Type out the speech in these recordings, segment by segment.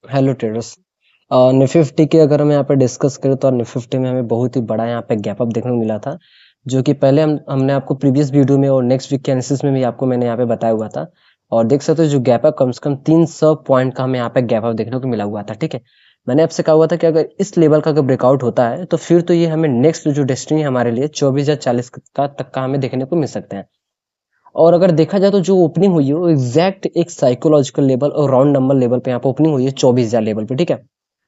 Hello traders. Nifty की अगर हम यहाँ पे डिस्कस करें तो निफ्टी में हमें बहुत ही बड़ा यहाँ पे गैप अप देखने को मिला था, जो कि पहले हमने आपको प्रीवियस वीडियो में और नेक्स्ट वीक के एनालिसिस में भी आपको मैंने यहाँ पे बताया हुआ था। और देख सकते हो जो गैप अप कम से कम 300 पॉइंट का हमें यहाँ पे गैप अप देखने को मिला हुआ था। ठीक है, मैंने आपसे कहा हुआ था कि अगर इस लेवल का अगर ब्रेकआउट होता है तो फिर तो ये हमें नेक्स्ट जो डेस्टिनी हमारे लिए 24,040 का तक का हमें देखने को मिल सकते हैं। और अगर देखा जाए तो जो ओपनिंग हुई है वो एग्जैक्ट एक साइकोलॉजिकल लेवल और राउंड नंबर लेवल पे यहाँ पे ओपनिंग हुई है 24,000 लेवल पे। ठीक है,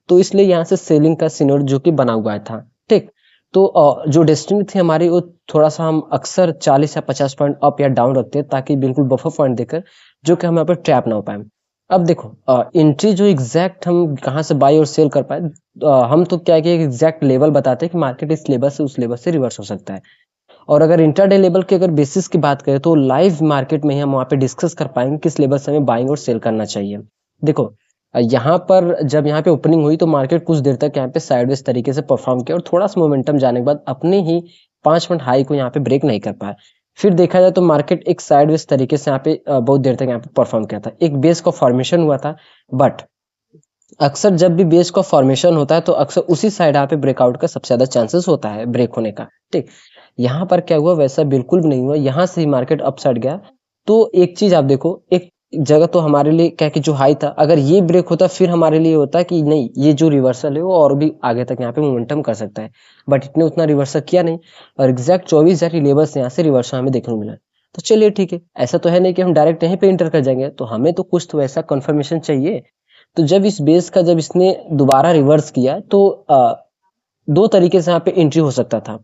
तो इसलिए यहाँ से सेलिंग का सिनेरियो जो कि बना हुआ था। ठीक, तो जो डेस्टिनी थी हमारी वो थोड़ा सा हम अक्सर 40 या 50 पॉइंट अप या डाउन रखते हैं ताकि बिल्कुल बफर पॉइंट देकर जो कि हम यहाँ पे ट्रैप ना हो पाए। अब देखो एंट्री जो एग्जैक्ट हम कहाँ से बाई और सेल कर पाए, हम तो क्या है कि एक एग्जैक्ट लेवल बताते हैं कि मार्केट इस लेवल से उस लेवल से रिवर्स हो सकता है। और अगर इंट्राडे लेवल के अगर बेसिस की बात करें तो लाइव मार्केट में ही हम वहाँ पे डिस्कस कर पाएंगे किस लेवल से हमें बाइंग और सेल करना चाहिए। देखो यहाँ पर जब यहाँ पे ओपनिंग हुई तो मार्केट कुछ देर तक यहाँ पे साइडवेज तरीके से परफॉर्म किया और थोड़ा सा मोमेंटम जाने के बाद अपने ही 5 मिनट हाई को यहाँ पे ब्रेक नहीं कर पाया। फिर देखा जाए तो मार्केट एक साइडवेज तरीके से यहाँ पे बहुत देर तक यहाँ पे परफॉर्म किया था, एक बेस का फॉर्मेशन हुआ था। बट अक्सर जब भी बेस का फॉर्मेशन होता है तो अक्सर उसी साइड यहाँ पे ब्रेकआउट का सबसे ज्यादा चांसेस होता है ब्रेक होने का। ठीक, यहाँ पर क्या हुआ, वैसा बिल्कुल भी नहीं हुआ, यहाँ से ही मार्केट अपसाइड गया। तो एक चीज आप देखो, एक जगह तो हमारे लिए क्या कि जो हाई था अगर ये ब्रेक होता फिर हमारे लिए होता कि नहीं ये जो रिवर्सल है वो और भी आगे तक यहाँ पे मोमेंटम कर सकता है। बट इतने उतना रिवर्सल किया नहीं और एग्जैक्ट 24,000 लेवल से यहाँ से रिवर्सल हमें देखने को मिला। तो चलिए ठीक है, ऐसा तो है नहीं कि हम डायरेक्ट यहीं पे इंटर कर जाएंगे, तो हमें तो कुछ तो ऐसा कंफर्मेशन चाहिए। तो जब इस बेस का जब इसने दोबारा रिवर्स किया तो दो तरीके से यहाँ पे एंट्री हो सकता था।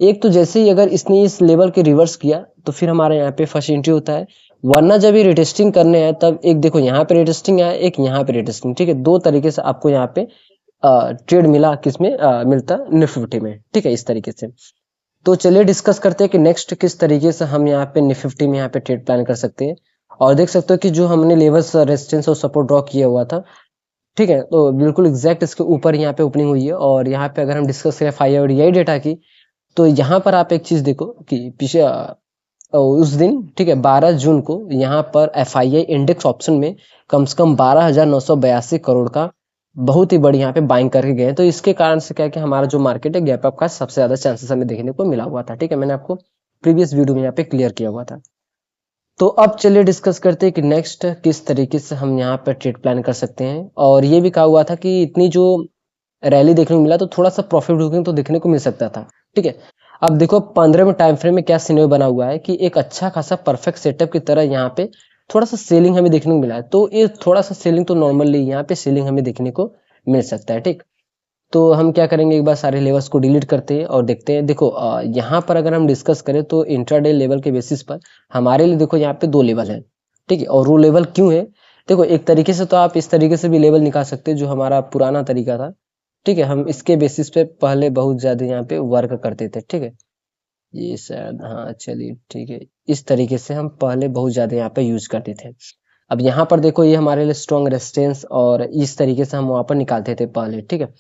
एक तो जैसे ही अगर इसने इस लेवल के रिवर्स किया तो फिर हमारे यहाँ पे फर्स्ट एंट्री होता है। वरना जब ये रिटेस्टिंग करने आए तब एक देखो यहाँ पे रिटेस्टिंग आया, एक यहाँ पे रिटेस्टिंग। ठीक है, दो तरीके से आपको यहाँ पे ट्रेड मिला, किसमें मिलता निफ्टी में। ठीक है, इस तरीके से। तो चलिए डिस्कस करते हैं कि नेक्स्ट किस तरीके से हम यहाँ पे निफ्टी में यहाँ पे ट्रेड प्लान कर सकते हैं। और देख सकते हो कि जो हमने लेवल्स रेजिस्टेंस और सपोर्ट ड्रॉ किया हुआ था, ठीक है, तो बिल्कुल एग्जैक्ट इसके ऊपर यहाँ पे ओपनिंग हुई है। और यहाँ पे अगर हम डिस्कस करें FII डेटा की, तो यहाँ पर आप एक चीज देखो कि पीछे उस दिन, ठीक है, 12 जून को यहाँ पर FII इंडेक्स ऑप्शन में कम से कम 12,982 करोड़ का बहुत ही बड़ी यहाँ पे बाइंग करके गए। तो इसके कारण से क्या है कि हमारा जो मार्केट है गैप अप का सबसे ज्यादा चांसेस हमें देखने को मिला हुआ था। ठीक है, मैंने आपको प्रीवियस वीडियो में यहाँ पे क्लियर किया हुआ था। तो अब चलिए डिस्कस करते हैं कि नेक्स्ट किस तरीके से हम यहाँ पर ट्रेड प्लान कर सकते हैं। और ये भी कहा हुआ था कि इतनी जो रैली देखने को मिला तो थोड़ा सा प्रॉफिट बुकिंग तो देखने को मिल सकता था। ठीक है, अब देखो 15 में टाइम फ्रेम में क्या सिनेरियो बना हुआ है कि एक अच्छा खासा परफेक्ट सेटअप की तरह यहाँ पे थोड़ा सा सेलिंग हमें देखने को मिला है। तो ये थोड़ा सा सेलिंग तो नॉर्मली यहाँ पे सेलिंग हमें देखने को मिल सकता है। ठीक, तो हम क्या करेंगे, एक बार सारे लेवल्स को डिलीट करते हैं और देखते हैं। देखो यहाँ पर अगर हम डिस्कस करें तो इंट्राडे लेवल के बेसिस पर हमारे लिए देखो यहाँ पे दो लेवल है। ठीक है, और वो लेवल क्यों है, देखो एक तरीके से तो आप इस तरीके से भी लेवल निकाल सकते हैं जो हमारा पुराना तरीका था। ठीक है, हम इसके बेसिस पे पहले बहुत ज्यादा यहाँ पे वर्क करते थे। ठीक है, ये शायद, हाँ चलिए ठीक है, इस तरीके से हम पहले बहुत ज्यादा यहाँ पे यूज करते थे। अब यहाँ पर देखो ये हमारे लिए स्ट्रॉन्ग रेजिस्टेंस और इस तरीके से हम वहां पर निकालते थे पहले। ठीक है,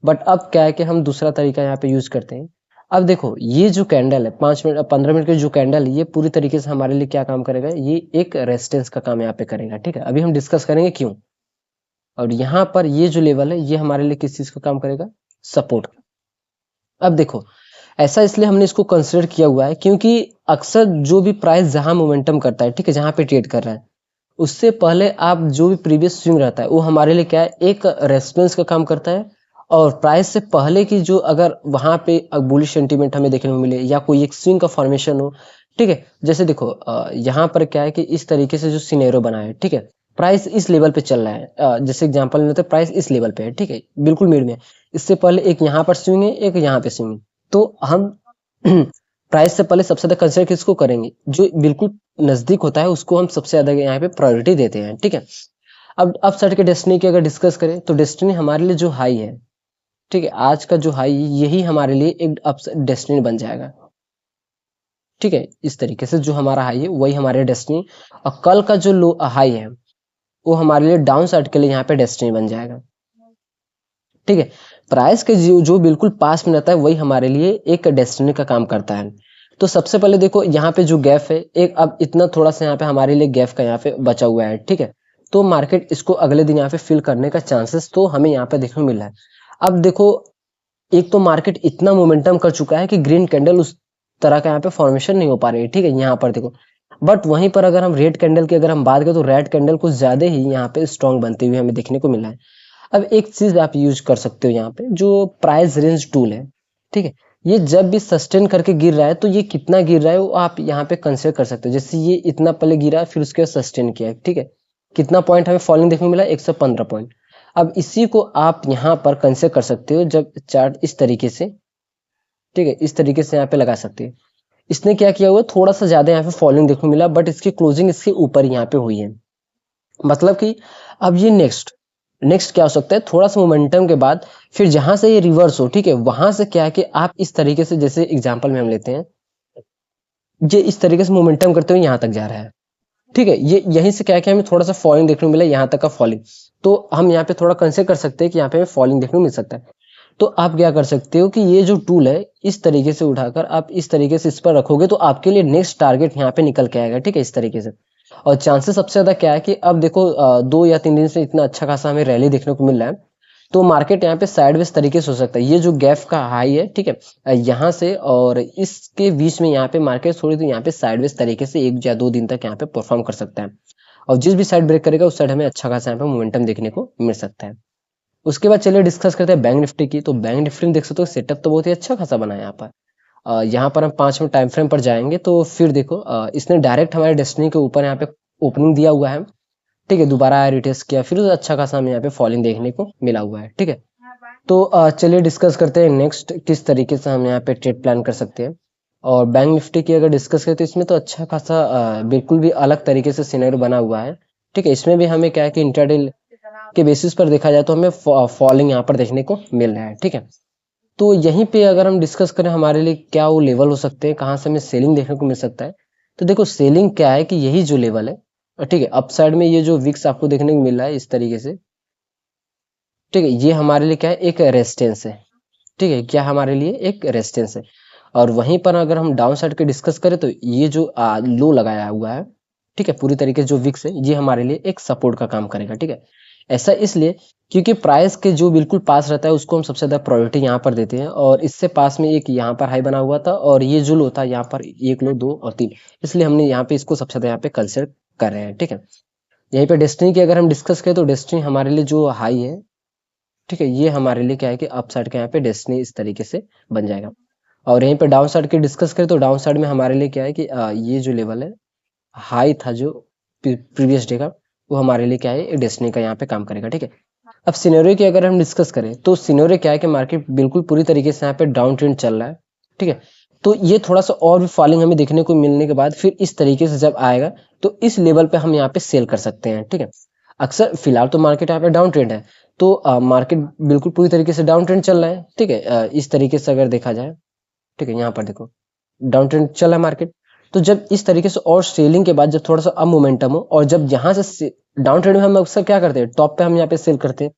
बट अब क्या है कि हम दूसरा तरीका यहाँ पे यूज करते हैं। अब देखो ये जो कैंडल है 5 मिनट 15 मिनट की जो कैंडल है ये पूरी तरीके से हमारे लिए क्या काम करेगा, ये एक रेजिस्टेंस का काम यहाँ पे करेगा। ठीक है, अभी हम डिस्कस करेंगे क्यों। और यहाँ पर ये जो लेवल है ये हमारे लिए किस चीज का काम करेगा, सपोर्ट। अब देखो ऐसा इसलिए हमने इसको कंसिडर किया हुआ है क्योंकि अक्सर जो भी प्राइस जहां मोमेंटम करता है, ठीक है, जहां पे ट्रेड कर रहा है, उससे पहले आप जो भी प्रीवियस स्विंग रहता है वो हमारे लिए क्या है, एक रेस्पॉन्स का काम करता है। और प्राइस से पहले की जो अगर वहां पे बुलिश सेंटीमेंट हमें देखने को मिले या कोई एक स्विंग का फॉर्मेशन हो। ठीक है, जैसे देखो यहाँ पर क्या है कि इस तरीके से जो सिनेरियो बना है, ठीक है, प्राइस इस लेवल पे चल रहा है, जैसे एग्जांपल में तो प्राइस इस लेवल पे है। ठीक है, बिल्कुल मिड में। इससे पहले एक यहाँ पर स्विंग है, एक यहाँ पे स्विंग है। तो हम प्राइस से पहले सबसे ज्यादा कंसिडर किसको करेंगे, जो बिल्कुल नजदीक होता है उसको हम सबसे ज्यादा यहाँ पे प्रायोरिटी देते हैं। ठीक है, अब सट के डेस्टिनी की अगर डिस्कस करें तो डेस्टिनी हमारे लिए जो हाई है, ठीक है, आज का जो हाई यही हमारे लिए एक अब डेस्टिनी बन जाएगा। ठीक है, इस तरीके से जो हमारा हाई है वही हमारे डेस्टिनी, और कल का जो लो हाई है वो हमारे लिए डाउन साइड के लिए यहाँ पे डेस्टिनी बन जाएगा। ठीक है, प्राइस के जो बिल्कुल पास में रहता है वही हमारे लिए एक डेस्टिनी का काम करता है। तो सबसे पहले देखो यहाँ पे जो गैप है एक, अब इतना थोड़ा सा यहाँ पे हमारे लिए गैप का यहाँ पे बचा हुआ है। ठीक है, तो मार्केट इसको अगले दिन यहाँ पे फिल करने का चांसेस तो हमें यहाँ पे देखने को मिल रहा है। अब देखो, एक तो मार्केट इतना मोमेंटम कर चुका है कि ग्रीन कैंडल उस तरह का यहाँ पे फॉर्मेशन नहीं हो पा रही है, ठीक है, यहाँ पर देखो। बट वहीं पर अगर हम रेड कैंडल की अगर हम बात करें तो रेड कैंडल कुछ ज्यादा ही यहाँ पे स्ट्रॉन्ग बनते हुए हमें देखने को मिला है। अब एक चीज आप यूज कर सकते हो यहाँ पे, जो प्राइस रेंज टूल है, ठीक है, ये जब भी सस्टेन करके गिर रहा है तो ये कितना गिर रहा है वो आप यहाँ पे कंसिडर कर सकते हो। जैसे ये इतना पहले गिरा, फिर उसके बाद सस्टेन किया है, ठीक है, कितना पॉइंट हमें फॉलिंग देखने को मिला, 115 पॉइंट। अब इसी को आप यहाँ पर कंसिडर कर सकते हो जब चार्ट इस तरीके से, ठीक है, इस तरीके से यहाँ पे लगा सकते हैं। इसने क्या किया हुआ, थोड़ा सा ज्यादा यहाँ पे फॉलिंग देखने को मिला, बट इसकी क्लोजिंग इसके ऊपर यहाँ पे हुई है। मतलब कि अब ये नेक्स्ट नेक्स्ट क्या हो सकता है, थोड़ा सा मोमेंटम के बाद फिर जहां से ये रिवर्स हो, ठीक है, वहां से क्या है कि आप इस तरीके से, जैसे एग्जांपल में हम लेते हैं, ये इस तरीके से मोमेंटम करते हुए यहाँ तक जा रहा है, ठीक है, ये यहीं से क्या है कि हमें थोड़ा सा फॉलिंग देखने को मिला, यहाँ तक का फॉलिंग। तो हम यहाँ पे थोड़ा कंसिडर कर सकते हैं कि यहाँ पे हमें फॉलिंग देखने को मिल सकता है। तो आप क्या कर सकते हो कि ये जो टूल है इस तरीके से उठाकर आप इस तरीके से इस पर रखोगे तो आपके लिए नेक्स्ट टारगेट यहाँ पे निकल के आएगा, ठीक है, इस तरीके से। और चांसेस सबसे ज्यादा क्या है कि अब देखो 2 या 3 दिन से इतना अच्छा खासा हमें रैली देखने को मिल रहा है, तो मार्केट यहाँ पे साइडवेज तरीके से हो सकता है। ये जो गैप का हाई है, ठीक है, यहाँ से और इसके बीच में यहाँ पे मार्केट थोड़ी तो यहाँ पे साइडवेज तरीके से 1 या 2 दिन तक यहाँ पे परफॉर्म कर सकता है। और जिस भी साइड ब्रेक करेगा उस साइड हमें अच्छा खासा यहाँ पे मोमेंटम देखने को मिल सकता है। उसके बाद चलिए डिस्कस करते हैं बैंक निफ्टी की। तो बैंक निफ्टी में देख सकते हो सेटअप तो बहुत ही अच्छा खासा बना है यहाँ पर। यहाँ पर हम 5 मिनट टाइम फ्रेम पर जाएंगे तो फिर देखो इसने डायरेक्ट हमारे डेस्टिनी के ऊपर यहाँ पे ओपनिंग दिया हुआ है, ठीक है, दोबारा आया रिटेस्ट किया, फिर अच्छा खासा हमें यहाँ पे फॉलिंग देखने को मिला हुआ है, ठीक है। तो चलिए डिस्कस करते हैं नेक्स्ट किस तरीके से हम यहाँ पे ट्रेड प्लान कर सकते हैं। और बैंक निफ्टी की अगर डिस्कस करें तो इसमें तो अच्छा खासा बिल्कुल भी अलग तरीके से सिनेरियो बना हुआ है, ठीक है। इसमें भी हमें क्या है कि इंट्राडे के बेसिस पर देखा जाए तो हमें फॉलिंग यहाँ पर देखने को मिल रहा है, ठीक है। तो यहीं पे अगर हम डिस्कस करें हमारे लिए क्या वो लेवल हो सकते हैं, कहाँ से हमें सेलिंग देखने को मिल सकता है। तो देखो सेलिंग क्या है कि यही जो लेवल है, ठीक है, अपसाइड में ये जो विक्स आपको देखने को मिल रहा है इस तरीके से, ठीक है, ये हमारे लिए क्या है, एक रेजिस्टेंस है, ठीक है, क्या हमारे लिए एक रेजिस्टेंस है। और वहीं पर अगर हम डाउन साइड के डिस्कस करें तो ये जो लो लगाया हुआ है, ठीक है, पूरी तरीके से जो विक्स है ये हमारे लिए एक सपोर्ट का काम करेगा, ठीक है। ऐसा इसलिए क्योंकि प्राइस के जो बिल्कुल पास रहता है उसको हम सबसे ज्यादा प्रायोरिटी यहाँ पर देते हैं, और इससे पास में एक यहाँ पर हाई बना हुआ था और ये जो लो था यहाँ पर 1 लो 2 और 3, इसलिए हमने यहाँ पे इसको सबसे ज्यादा यहाँ पे कंसिडर कर रहे हैं, ठीक है। यहीं पे डेस्टिनी की अगर हम डिस्कस करें तो डेस्टिनी हमारे लिए जो हाई है, ठीक है, ये हमारे लिए क्या है कि अप साइड के यहाँ पे डेस्टिनी इस तरीके से बन जाएगा। और यहीं पे डाउन साइड की डिस्कस करें तो डाउन साइड में हमारे लिए क्या है कि ये जो लेवल है हाई था जो प्रीवियस डे का, वो हमारे लिए क्या है डेस्टिनी का यहाँ पे काम करेगा, ठीक है। अब सिनेरियो की अगर हम डिस्कस करें तो सिनेरियो क्या है कि मार्केट बिल्कुल पूरी तरीके से यहाँ पे डाउन ट्रेंड चल रहा है, ठीक है। तो ये थोड़ा सा और भी फॉलिंग हमें देखने को मिलने के बाद फिर इस तरीके से जब आएगा तो इस लेवल पे हम यहाँ पे सेल कर सकते हैं, ठीक है। अक्सर फिलहाल तो मार्केट यहाँ पे डाउन ट्रेंड है, तो मार्केट बिल्कुल पूरी तरीके से डाउन ट्रेंड चल रहा है, ठीक है। इस तरीके से अगर देखा जाए, ठीक है, यहाँ पर देखो डाउन ट्रेंड चल रहा है मार्केट। तो जब इस तरीके से और सेलिंग के बाद जब थोड़ा सा अब मोमेंटम हो और जब यहाँ से डाउन ट्रेंड में हम अक्सर क्या करते हैं, टॉप पे हम यहाँ पे सेल करते हैं।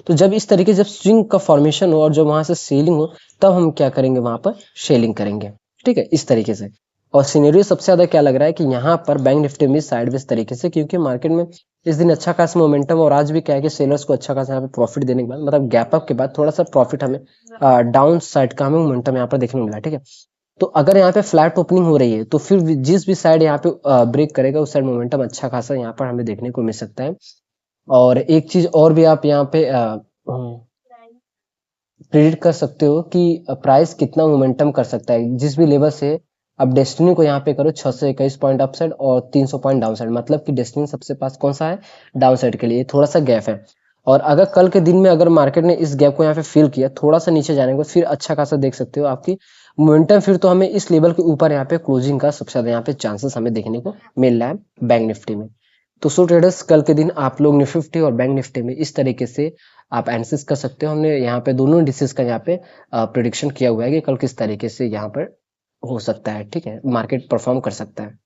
तो जब इस तरीके से जब स्विंग का फॉर्मेशन हो और जब वहां से सेलिंग हो तब हम क्या करेंगे, वहां पर शेलिंग करेंगे, ठीक है, इस तरीके से। और सिनेरियो सबसे ज्यादा क्या लग रहा है कि यहाँ पर बैंक निफ्टी में साइडवेज तरीके से, क्योंकि मार्केट में इस दिन अच्छा खासा मोमेंटम और आज भी क्या है कि सेलर्स को अच्छा खासा यहाँ पे प्रॉफिट देने के बाद, मतलब गैप अप के बाद थोड़ा सा प्रॉफिट हमें डाउन साइड का हमें मोमेंटम यहाँ पर देखने को मिला, ठीक है। तो अगर यहाँ पे फ्लैट ओपनिंग हो रही है तो फिर जिस भी साइड यहाँ पे ब्रेक करेगा उस साइड मोमेंटम अच्छा खासा यहाँ पर हमें देखने को मिल सकता है। और एक चीज और भी आप यहाँ पे प्रिडिक्ट कर सकते हो कि प्राइस कितना मोमेंटम कर सकता है जिस भी लेवल से। अब डेस्टिनी को यहाँ पे करो 621 पॉइंट अप साइड और 300 पॉइंट डाउन साइड, मतलब कि डेस्टिनी सबसे पास कौन सा है, डाउन साइड के लिए थोड़ा सा गैप है। और अगर कल के दिन में अगर मार्केट ने इस गैप को यहाँ पे फिल किया, थोड़ा सा नीचे जाने को फिर अच्छा खासा देख सकते हो आपकी मोमेंटम, फिर तो हमें इस लेवल के ऊपर यहाँ पे क्लोजिंग का सबसे ज्यादा यहाँ पे चांसेस हमें देखने को मिल रहा है बैंक निफ्टी में। तो सो ट्रेडर्स कल के दिन आप लोग निफ्टी और बैंक निफ्टी में इस तरीके से आप एनालिसिस कर सकते हो। हमने यहाँ पे दोनों इंडिसेस का यहाँ पे प्रिडिक्शन किया हुआ है कि कल किस तरीके से यहाँ पर हो सकता है, ठीक है, मार्केट परफॉर्म कर सकता है।